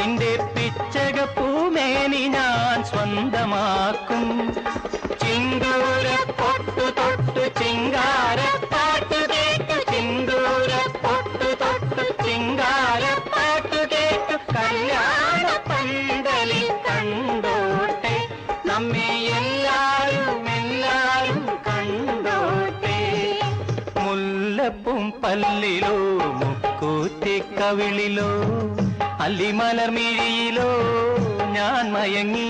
നിന്റെ പിച്ചകപ്പൂമേനി ഞാൻ സ്വന്തമാക്കും. ചിന്തൂര പൊട്ടു തൊട്ടു ചിങ്കാരപ്പാട്ടു കേട്ടു, ചിന്തൂര പൊട്ടു തൊട്ടു ചിങ്കാരപ്പാട്ടു കേട്ടു, കല്യാണ പന്തലിൽ കണ്ടോട്ടെ നമ്മെ എല്ലാരും എല്ലാരും കണ്ടോട്ടെ. മുല്ലപ്പും പല്ലിലോ മുക്കൂത്തിക്കവിളിലോ അല്ലിമലർമിഴിയിലോ ഞാൻ മയങ്ങി.